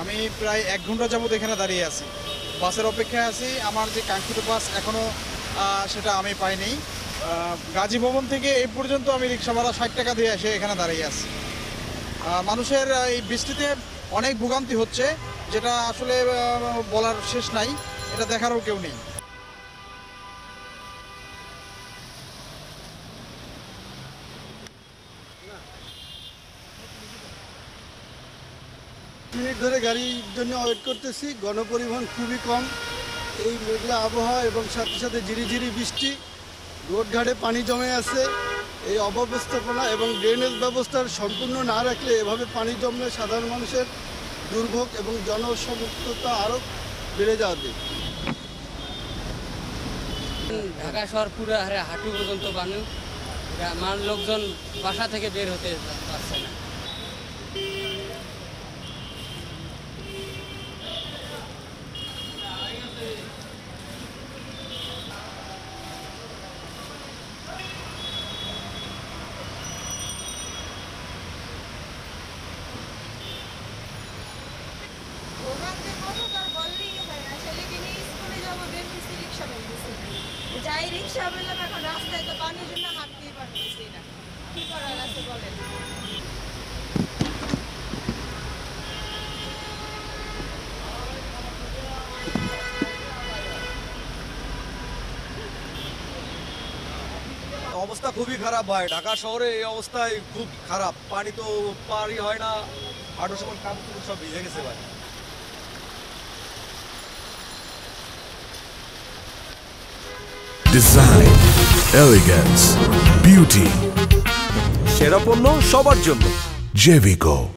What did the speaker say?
আমি প্রায় 1 ঘন্টা যাবত এখানে দাঁড়িয়ে আছি, বাসের অপেক্ষায় আছি। আমার যে কাঙ্ক্ষিত বাস এখনও সেটা আমি পাইনি। গাজী ভবন থেকে এই পর্যন্ত আমি রিক্সা ভাড়া 60 টাকা দিয়ে এসে এখানে দাঁড়িয়ে আছি। মানুষের এই বৃষ্টিতে অনেক ভোগান্তি হচ্ছে, যেটা আসলে বলার শেষ নাই, এটা দেখারও কেউ নেই। মিনিট ধরে গাড়ির জন্য ওয়েট করতেছি। গণপরিবহন খুবই কম। এই মেঘলা আবহাওয়া এবং সাথে সাথে ঝিরিঝিরি বৃষ্টি, রোডঘাটে পানি জমে আছে। এই অব্যবস্থাপনা এবং ড্রেনেজ ব্যবস্থার সম্পূর্ণ না রাখলে এভাবে পানি জমলে সাধারণ মানুষের দুর্ভোগ এবং জনসমুক্ততা আরও বেড়ে যাবে। ঢাকা শহর পুরো হাঁটু পর্যন্ত পানি, লোকজন বাসা থেকে বের হতে পারছে না। যাই রিক্সা বললাম, এখন রাস্তায় তো পানির জন্য হাঁটতেই পারতেছি না, কি করার আছে বলেন। অবস্থা খুবই খারাপ ভাই, ঢাকা শহরে এই অবস্থায় খুব খারাপ। পানি তো পারই হয় না, হাঁটুর সময় কাপড় সব ভিজে গেছে ভাই। Design, elegance, beauty. সেরা পণ্য সবার জন্য। Jevico.